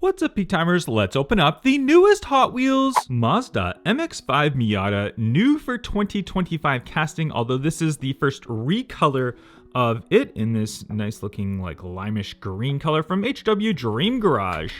What's up, Peak Timers? Let's open up the newest Hot Wheels Mazda MX-5 Miata, new for 2025 casting, although this is the first recolor of it in this nice looking like limeish green color from HW Dream Garage.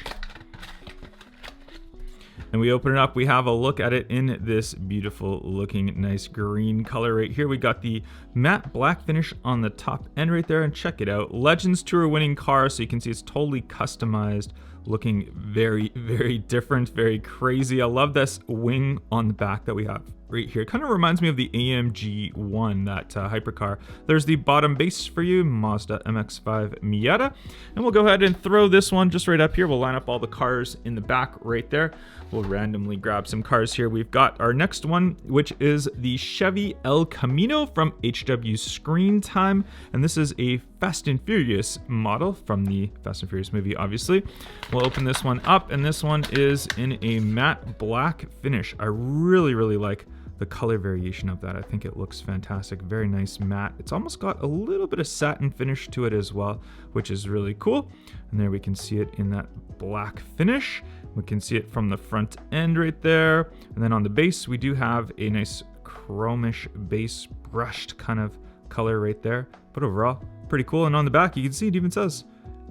And we open it up, we have a look at it in this beautiful looking nice green color right here. We got the matte black finish on the top end right there, and check it out. Legends Tour winning car, so you can see it's totally customized, looking very, very different, very crazy. I love this wing on the back that we have right here. Kind of reminds me of the AMG 1, that hypercar. There's the bottom base for you, Mazda MX-5 Miata. And we'll go ahead and throw this one just right up here. We'll line up all the cars in the back right there. We'll randomly grab some cars here. We've got our next one, which is the Chevy El Camino from HW Screen Time. And this is a Fast and Furious model from the Fast and Furious movie, obviously. We'll open this one up, and this one is in a matte black finish. I really, really like the color variation of that. I think it looks fantastic. Very nice matte. It's almost got a little bit of satin finish to it as well, which is really cool. And there we can see it in that black finish. We can see it from the front end right there. And then on the base, we do have a nice chromish base brushed kind of color right there. But overall, pretty cool. And on the back, you can see it even says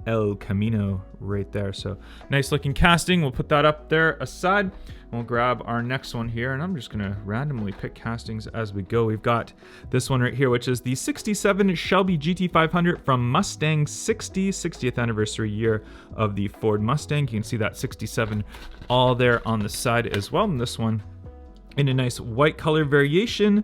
El Camino right there. So nice looking casting. We'll put that up there aside. We'll grab our next one here, and I'm just gonna randomly pick castings as we go. We've got this one right here, which is the 67 Shelby GT500 from Mustang 60th anniversary year of the Ford Mustang. You can see that 67 all there on the side as well. And this one in a nice white color variation.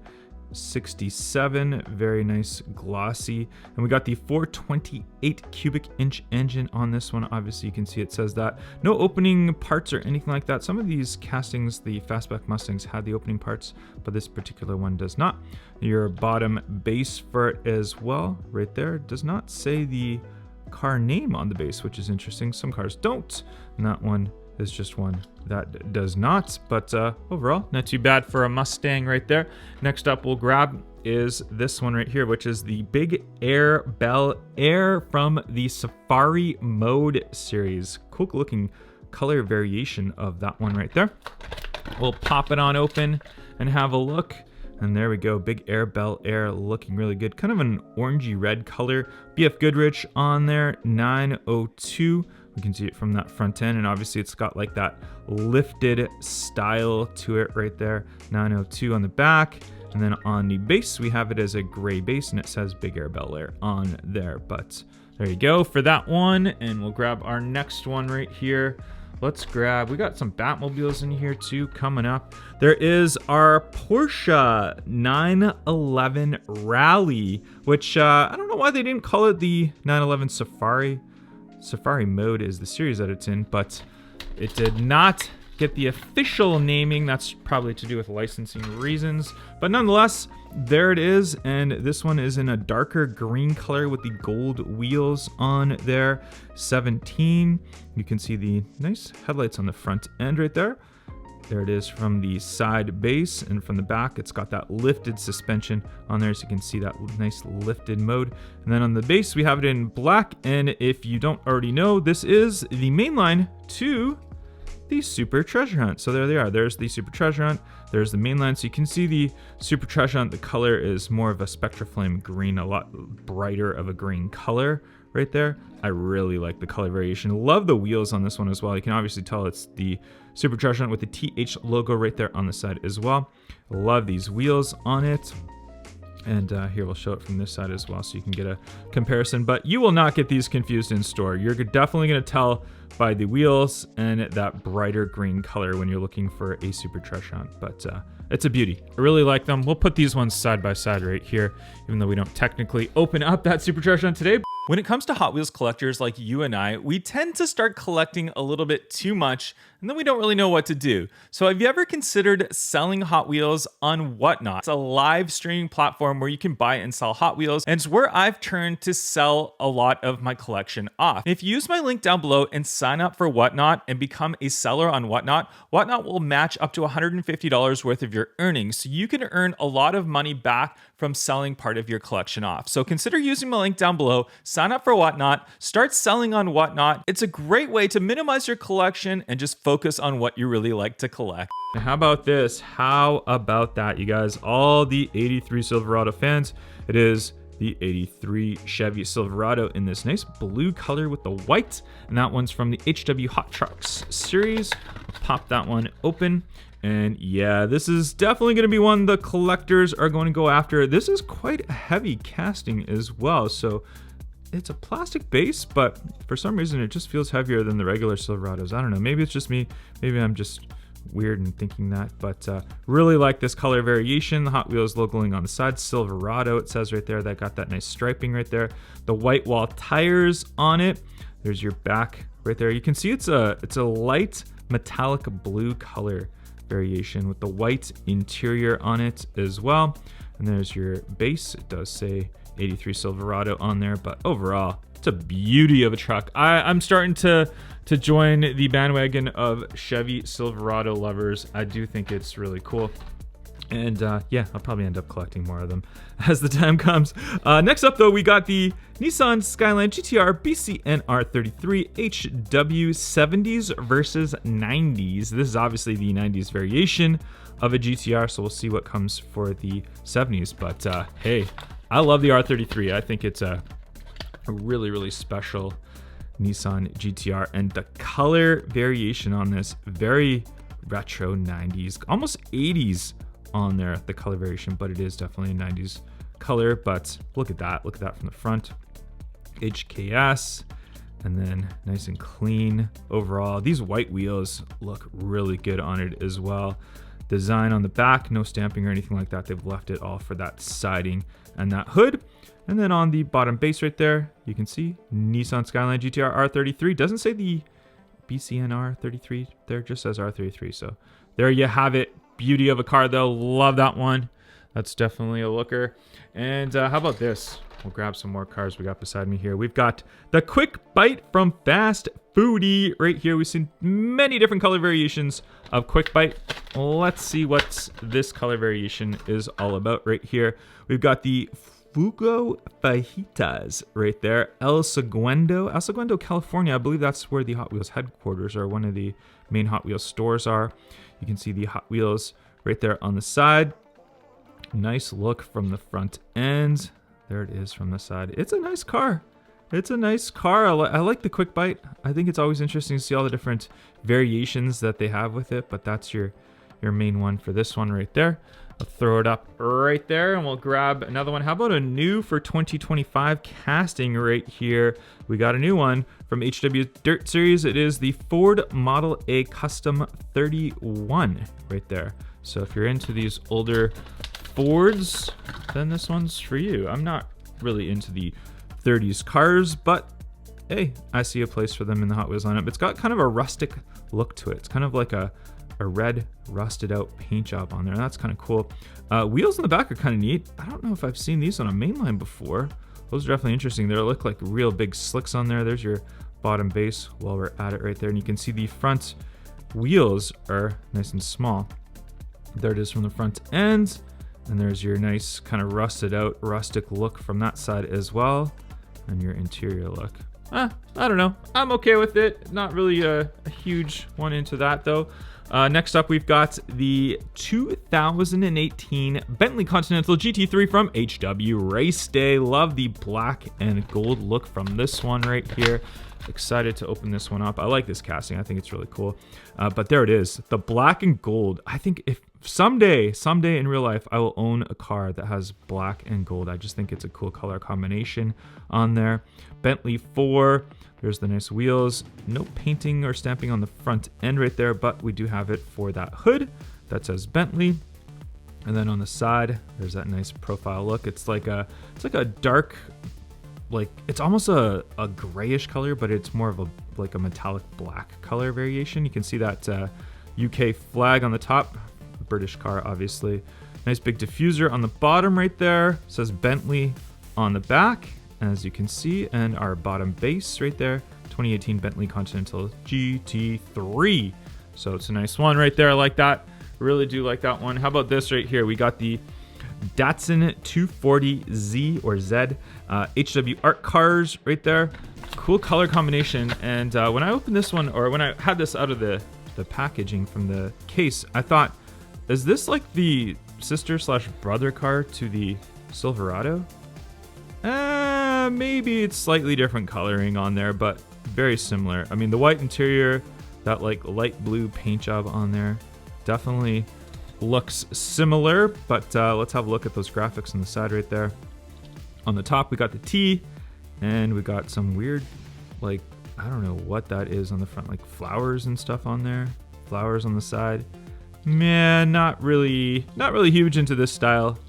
67, very nice glossy. And we got the 428 cubic inch engine on this one. Obviously you can see it says that. No opening parts or anything like that. Some of these castings, the fastback Mustangs had the opening parts, but this particular one does not. Your bottom base for it as well right there does not say the car name on the base, which is interesting. Some cars don't, and that one is just one that does not, but overall not too bad for a Mustang right there. Next up we'll grab is this one right here, which is the Big Air Bel Air from the Safari Mode series. Cool looking color variation of that one right there. We'll pop it on open and have a look. And there we go, Big Air Bel Air, looking really good. Kind of an orangey red color. BF Goodrich on there, 902. We can see it from that front end, and obviously it's got like that lifted style to it right there. 902 on the back, and then on the base, we have it as a gray base, and it says Big Air Bel Air on there. But there you go for that one, and we'll grab our next one right here. Let's grab, we got some Batmobiles in here too coming up. There is our Porsche 911 Rally, which I don't know why they didn't call it the 911 Safari. Safari Mode is the series that it's in, but it did not get the official naming. That's probably to do with licensing reasons, but nonetheless, there it is. And this one is in a darker green color with the gold wheels on there. 17. You can see the nice headlights on the front end right there. There it is from the side base, and from the back it's got that lifted suspension on there, so you can see that nice lifted mode. And then on the base we have it in black, and if you don't already know, this is the mainline to the Super Treasure Hunt. So there they are. There's the Super Treasure Hunt. There's the mainline. So you can see the Super Treasure Hunt. The color is more of a Spectraflame green, a lot brighter of a green color right there. I really like the color variation. Love the wheels on this one as well. You can obviously tell it's the Super Treasure Hunt with the TH logo right there on the side as well. Love these wheels on it. And here we'll show it from this side as well, so you can get a comparison. But you will not get these confused in store. You're definitely going to tell by the wheels and that brighter green color when you're looking for a Super Treasure Hunt. But it's a beauty. I really like them. We'll put these ones side by side right here, even though we don't technically open up that Super Treasure Hunt today. When it comes to Hot Wheels collectors like you and I, we tend to start collecting a little bit too much, and then we don't really know what to do. So have you ever considered selling Hot Wheels on Whatnot? It's a live streaming platform where you can buy and sell Hot Wheels, and it's where I've turned to sell a lot of my collection off. If you use my link down below and sign up for Whatnot and become a seller on Whatnot, Whatnot will match up to $150 worth of your earnings, so you can earn a lot of money back from selling part of your collection off. So consider using my link down below, sign up for Whatnot, start selling on Whatnot. It's a great way to minimize your collection and just focus on what you really like to collect. And how about this? How about that, you guys? All the 83 Silverado fans, it is the 83 Chevy Silverado in this nice blue color with the white, and that one's from the HW Hot Trucks series. Pop that one open, and yeah, this is definitely going to be one the collectors are going to go after. This is quite a heavy casting as well, so it's a plastic base, but for some reason it just feels heavier than the regular Silverados. I don't know, maybe it's just me, maybe I'm just weird in thinking that, but really like this color variation. The Hot Wheels logoing on the side, Silverado it says right there. That got that nice striping right there. The white wall tires on it. There's your back right there. You can see it's a light metallic blue color variation with the white interior on it as well. And there's your base. It does say 83 Silverado on there, but overall it's a beauty of a truck. I'm starting to join the bandwagon of Chevy Silverado lovers. I do think it's really cool. And yeah, I'll probably end up collecting more of them as the time comes. Next up though, we got the Nissan Skyline GTR BCNR33 HW 70s versus 90s. This is obviously the 90s variation of a GTR, so we'll see what comes for the 70s. But hey, I love the R33. I think it's a really, really special Nissan GTR, and the color variation on this, very retro 90s, almost 80s on there, the color variation, but it is definitely a 90s color. But look at that from the front. HKS, and then nice and clean overall. These white wheels look really good on it as well. Design on the back, no stamping or anything like that. They've left it all for that siding and that hood. And then on the bottom base right there, you can see Nissan Skyline GTR R33. Doesn't say the BCN R33 there, just says R33. So there you have it. Beauty of a car though. Love that one. That's definitely a looker. And how about this? We'll grab some more cars we got beside me here. We've got the Quick Bite from Fast Foodie right here. We've seen many different color variations of Quick Bite. Let's see what this color variation is all about right here. We've got the Fugo Fajitas right there. El Segundo, California. I believe that's where the Hot Wheels headquarters or one of the main Hot Wheels stores are. You can see the Hot Wheels right there on the side. Nice look from the front end. There it is from the side. It's a nice car. It's a nice car. I like the Quick Bite. I think it's always interesting to see all the different variations that they have with it, but that's your main one for this one right there. I'll throw it up right there and we'll grab another one. How about a new for 2025 casting right here? We got a new one from HW Dirt Series. It is the Ford Model A Custom 31 right there. So if you're into these older Fords, then this one's for you. I'm not really into the 30s cars, but hey, I see a place for them in the Hot Wheels lineup. It's got kind of a rustic look to it. It's kind of like a red rusted out paint job on there. That's kind of cool. Wheels in the back are kind of neat. I don't know if I've seen these on a mainline before. Those are definitely interesting. They look like real big slicks on there. There's your bottom base while we're at it right there. And you can see the front wheels are nice and small. There it is from the front end. And there's your nice kind of rusted out rustic look from that side as well. And your interior look. I don't know. I'm okay with it. Not really a huge one into that though. Next up, we've got the 2018 Bentley Continental GT3 from HW Race Day. Love the black and gold look from this one right here. Excited to open this one up. I like this casting. I think it's really cool. But there it is, the black and gold. I think if someday in real life, I will own a car that has black and gold. I just think it's a cool color combination on there. Bentley 4. There's the nice wheels. No painting or stamping on the front end right there, but we do have it for that hood that says Bentley. And then on the side, there's that nice profile look. It's like a dark, like it's almost a grayish color, but it's more of a metallic black color variation. You can see that UK flag on the top, British car obviously. Nice big diffuser on the bottom right there. It says Bentley on the back, as you can see, and our bottom base right there, 2018 Bentley Continental GT3. So it's a nice one right there. I like that. Really do like that one. How about this right here? We got the Datsun 240Z or Z, HW Art cars right there. Cool color combination. And when I opened this one, or when I had this out of the packaging from the case, I thought, is this like the sister slash brother car to the Silverado? Maybe it's slightly different coloring on there, but very similar. I mean, the white interior, that like light blue paint job on there, definitely looks similar. But let's have a look at those graphics on the side right there. On the top, we got the T, and we got some weird, like, I don't know what that is on the front, like flowers and stuff on there. Flowers on the side. Man, not really huge into this style.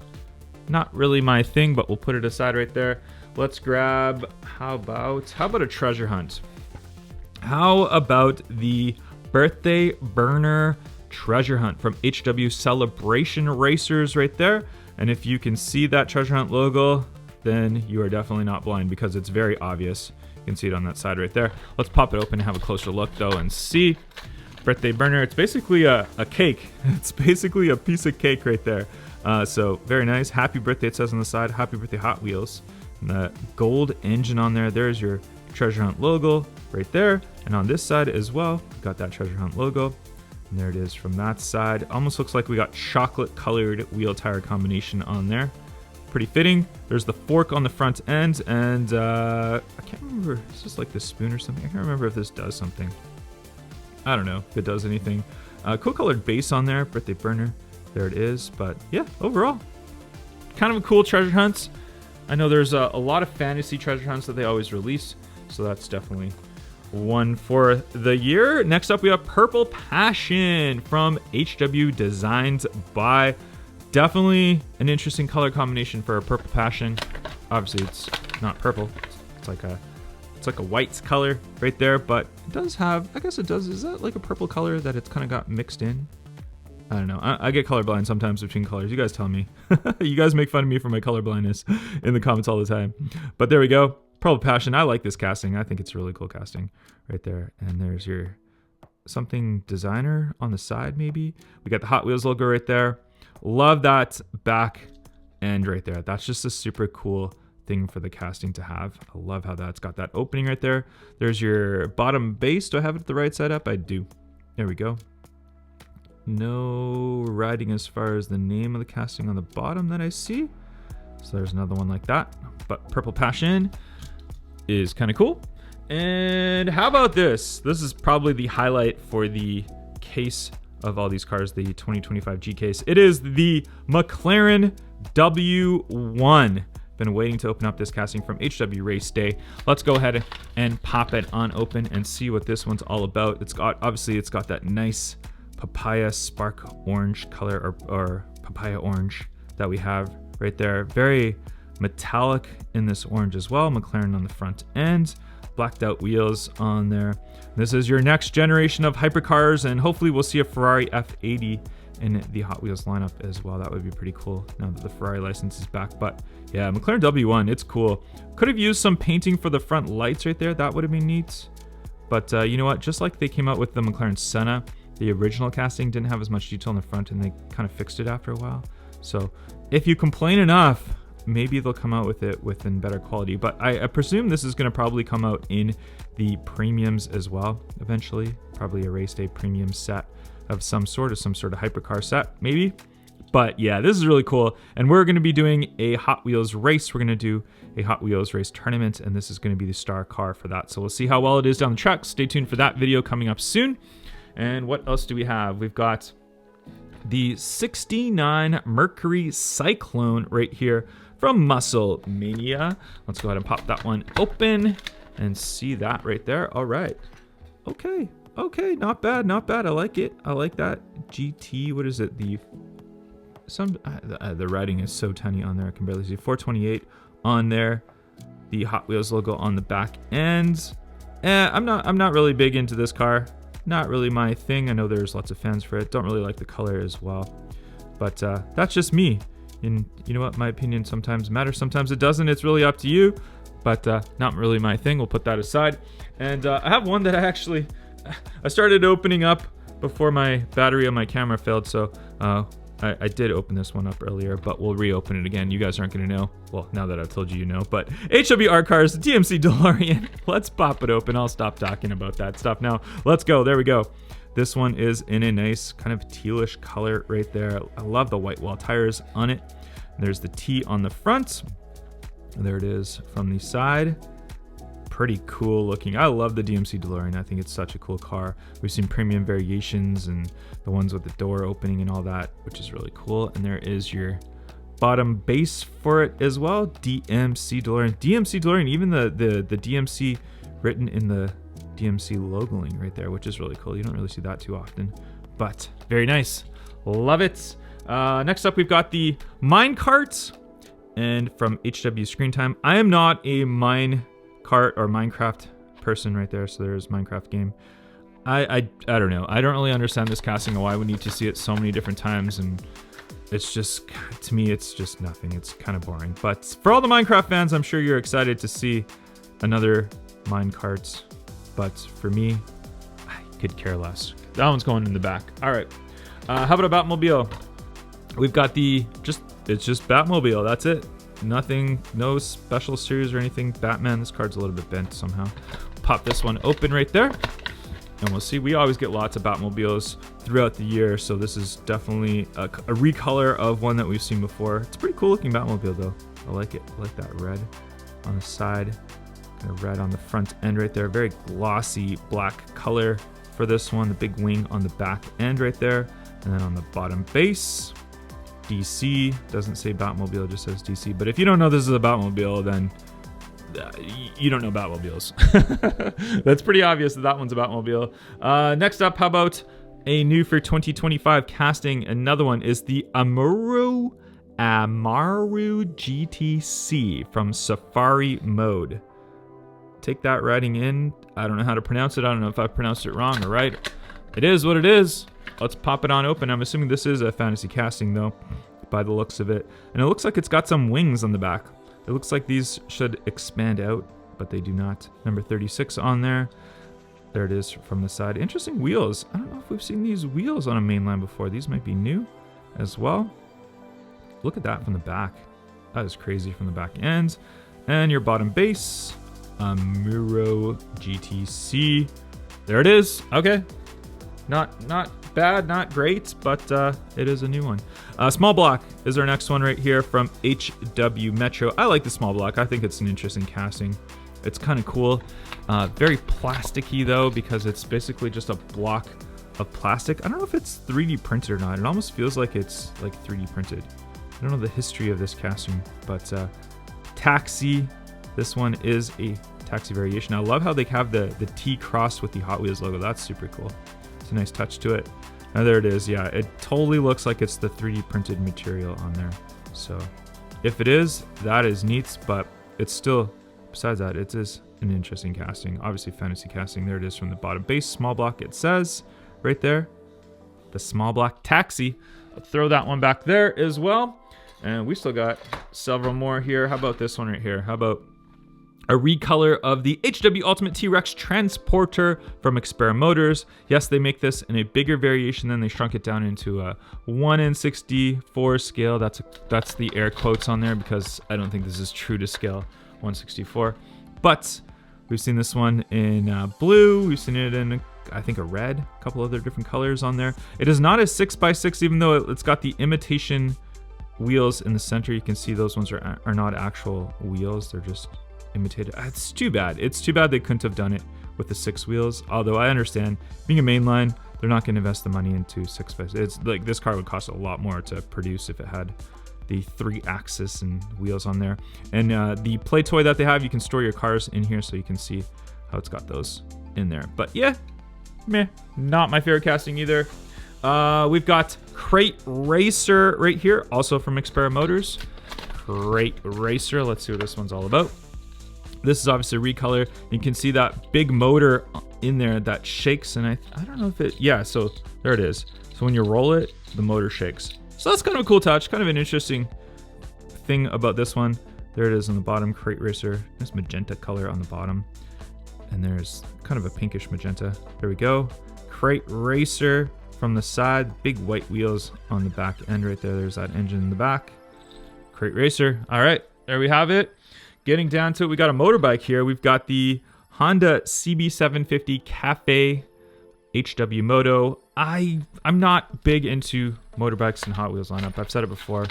Not really my thing, but we'll put it aside right there. Let's grab, how about a treasure hunt? How about the birthday burner treasure hunt from HW Celebration Racers right there? And if you can see that treasure hunt logo, then you are definitely not blind, because it's very obvious. You can see it on that side right there. Let's pop it open and have a closer look though and see. Birthday burner, it's basically a cake. It's basically a piece of cake right there. So very nice. Happy birthday, it says on the side. Happy birthday, Hot Wheels. And the gold engine on there. There's your treasure hunt logo right there. And on this side as well, got that treasure hunt logo. And there it is from that side. Almost looks like we got chocolate colored wheel tire combination on there. Pretty fitting. There's the fork on the front end. And I can't remember. It's just like the spoon or something. I can't remember if this does something. I don't know if it does anything. Cool colored base on there. Birthday burner. There it is. But yeah, overall, kind of a cool treasure hunt. I know there's a lot of fantasy treasure hunts that they always release, so that's definitely one for the year. Next up, we have Purple Passion from HW Designs by. Definitely an interesting color combination for a Purple Passion. Obviously, it's not purple. It's like a white color right there, but it does have, I guess it does, is that like a purple color that it's kind of got mixed in? I don't know. I get colorblind sometimes between colors. You guys tell me. You guys make fun of me for my color blindness in the comments all the time. But there we go. Purple Passion. I like this casting. I think it's a really cool casting right there. And there's your something designer on the side maybe. We got the Hot Wheels logo right there. Love that back end right there. That's just a super cool thing for the casting to have. I love how that's got that opening right there. There's your bottom base. Do I have it the right side up? I do. There we go. No writing as far as the name of the casting on the bottom that I see. So there's another one like that. But Purple Passion is kind of cool. And how about this? This is probably the highlight for the case of all these cars, the 2025 G case. It is the McLaren W1. Been waiting to open up this casting from HW Race Day. Let's go ahead and pop it on open and see what this one's all about. It's got, obviously it's got that nice papaya spark orange color, or papaya orange that we have right there. Very metallic in this orange as well. McLaren on the front end, blacked out wheels on there. This is your next generation of hypercars, and hopefully we'll see a Ferrari F80 in the Hot Wheels lineup as well. That would be pretty cool now that the Ferrari license is back. But yeah, McLaren W1, it's cool. Could have used some painting for the front lights right there. That would have been neat. But you know what? Just like they came out with the McLaren Senna, the original casting didn't have as much detail in the front, and they kind of fixed it after a while. So if you complain enough, maybe they'll come out with it within better quality. But I presume this is going to probably come out in the premiums as well eventually. Probably a race day premium set of some sort of hypercar set, maybe. But yeah, this is really cool. And we're going to be doing a Hot Wheels race. We're going to do a Hot Wheels race tournament, and this is going to be the star car for that. So we'll see how well it is down the track. Stay tuned for that video coming up soon. And what else do we have? We've got the 69 Mercury Cyclone right here from Muscle Mania. Let's go ahead and pop that one open and see that right there. All right. Okay, not bad, not bad. I like it. I like that GT. What is it? The writing is so tiny on there. I can barely see. 428 on there. The Hot Wheels logo on the back end. I'm not really big into this car. Not really my thing. I know there's lots of fans for it. Don't really like the color as well. But that's just me. And you know what? My opinion sometimes matters. Sometimes it doesn't. It's really up to you. But not really my thing. We'll put that aside. And I have one that I started opening up before my battery on my camera failed. So I did open this one up earlier, but we'll reopen it again. You guys aren't going to know. Well, now that I've told you, you know. But HWR Cars, DMC Delorean. Let's pop it open. I'll stop talking about that stuff now. Let's go. There we go. This one is in a nice kind of tealish color right there. I love the white wall tires on it. There's the T on the front. There it is from the side. Pretty cool looking. I love the DMC Delorean. I think it's such a cool car. We've seen premium variations and the ones with the door opening and all that, which is really cool. And there is your bottom base for it as well. DMC Delorean. DMC Delorean, even the DMC written in the DMC logoing right there, which is really cool. You don't really see that too often, but very nice. Love it. Next up, we've got the Minecart, and from HW Screen Time. I am not a Minecart or Minecraft person right there, so there's Minecraft game. I don't know. I don't really understand this casting and why we need to see it so many different times, and it's just, to me, it's just nothing. It's kind of boring. But for all the Minecraft fans, I'm sure you're excited to see another Minecart. But for me, I could care less. That one's going in the back. All right. How about a Batmobile? We've got it's just Batmobile. That's it. Nothing, no special series or anything. Batman, this card's a little bit bent somehow. Pop this one open right there. And we'll see. We always get lots of Batmobiles throughout the year. So this is definitely a recolor of one that we've seen before. It's a pretty cool looking Batmobile though. I like it. I like that red on the side. Kind of red on the front end right there. Very glossy black color for this one. The big wing on the back end right there. And then on the bottom base, DC. Doesn't say Batmobile, it just says DC. But if you don't know this is a Batmobile, then you don't know Batmobiles. That's pretty obvious that one's a Batmobile. Next up, how about a new for 2025 casting? Another one is the Amuru GTC from Safari Mode. Take that writing in. I don't know how to pronounce it. I don't know if I pronounced it wrong or right. It is what it is. Let's pop it on open. I'm assuming this is a fantasy casting though, by the looks of it. And it looks like it's got some wings on the back. It looks like these should expand out, but they do not. Number 36 on there. There it is from the side. Interesting wheels. I don't know if we've seen these wheels on a mainline before. These might be new as well. Look at that from the back. That is crazy from the back end. And your bottom base, Amuru GTC. There it is. Okay. Not bad, not great, but it is a new one. Small block is our next one right here from HW Metro. I like the small block. I think it's an interesting casting. It's kind of cool. Very plasticky though, because it's basically just a block of plastic. I don't know if it's 3D printed or not. It almost feels like it's like 3D printed. I don't know the history of this casting, but taxi. This one is a taxi variation. I love how they have the T crossed with the HotWheels logo. That's super cool. It's a nice touch to it. Now there it is. Yeah, it totally looks like it's the 3D printed material on there. So if it is, that is neat, but it's still, besides that, it is an interesting casting. Obviously fantasy casting. There it is from the bottom base. Small block, it says right there. The small block taxi. I'll throw that one back there as well. And we still got several more here. How about this one right here? How about a recolor of the HW Ultimate TRex Transporter from Xpera Motors. Yes, they make this in a bigger variation, then they shrunk it down into a 1/64 scale. That's the air quotes on there because I don't think this is true to scale 1/64. But we've seen this one in blue. We've seen it in, I think, a red. A couple other different colors on there. It is not a 6x6, even though it's got the imitation wheels in the center. You can see those ones are not actual wheels. They're just imitated. It's too bad. It's too bad they couldn't have done it with the 6 wheels. Although I understand, being a mainline, they're not going to invest the money into 6x6. It's like this car would cost a lot more to produce if it had the 3-axis and wheels on there. And the play toy that they have, you can store your cars in here, so you can see how it's got those in there. But yeah, meh, not my favorite casting either. We've got Crate Racer right here, also from Xpera Motors. Crate Racer. Let's see what this one's all about. This is obviously a recolor. You can see that big motor in there that shakes, and I don't know if it, yeah, so there it is. So when you roll it, the motor shakes. So that's kind of a cool touch, kind of an interesting thing about this one. There it is on the bottom, Crate Racer. Nice magenta color on the bottom. And there's kind of a pinkish magenta. There we go. Crate Racer. from the side. Big white wheels on the back end right there. There's that engine in the back. Crate racer. All right, there we have it. Getting down to it, we got a motorbike here. We've got the Honda CB750 Cafe HW Moto. I'm not big into motorbikes and Hot Wheels lineup. I've said it before.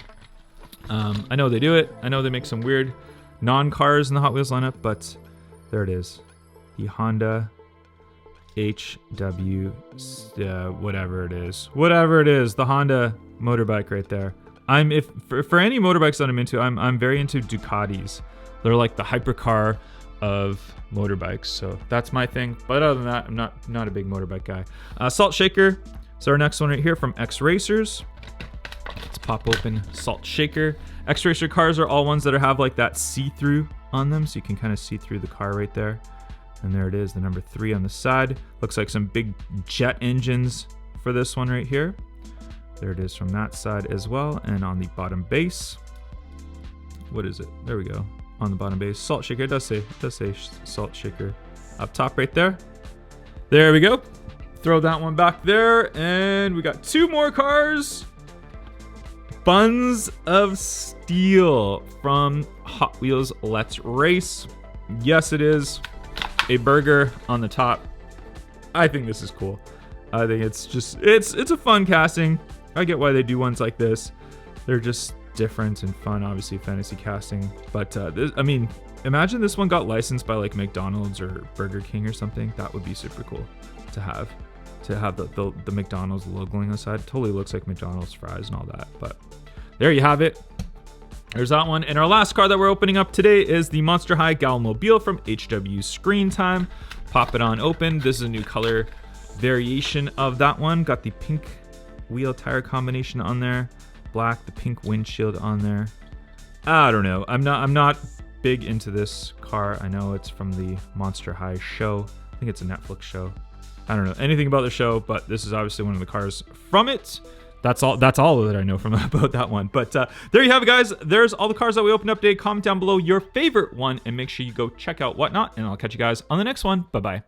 I know they do it. I know they make some weird non-cars in the Hot Wheels lineup, but there it is. The Honda HW, whatever it is. Whatever it is, the Honda motorbike right there. For any motorbikes that I'm into, I'm very into Ducatis. They're like the hypercar of motorbikes, so that's my thing. But other than that, I'm not a big motorbike guy. Salt Shaker. So our next one right here from X Racers. Let's pop open Salt Shaker. X Racer cars are all ones that have like that see-through on them, so you can kind of see through the car right there. And there it is, the number 3 on the side. Looks like some big jet engines for this one right here. There it is from that side as well. And on the bottom base, what is it? There we go. On the bottom base, Salt Shaker. It does say Salt Shaker up top right there. There we go. Throw that one back there, and we got 2 more cars. Buns of Steel from Hot Wheels Let's Race. Yes, it is a burger on the top. I think this is cool. I think it's just, it's a fun casting. I get why they do ones like this. They're just different and fun, obviously fantasy casting. But I mean, imagine this one got licensed by like McDonald's or Burger King or something. That would be super cool to have the McDonald's logo on the side. Totally looks like McDonald's fries and all that. But there you have it. There's that one. And our last car that we're opening up today is the Monster High Galmobile from HW Screen Time. Pop it on open. This is a new color variation of that one. Got the pink wheel tire combination on there. Black, the pink windshield on there. I don't know. I'm not big into this car. I know it's from the Monster High show. I think it's a Netflix show. I don't know anything about the show, but this is obviously one of the cars from it. That's all that I know from about that one. But there you have it, guys. There's all the cars that we opened up today. Comment down below your favorite one, and make sure you go check out Whatnot, and I'll catch you guys on the next one. Bye-bye.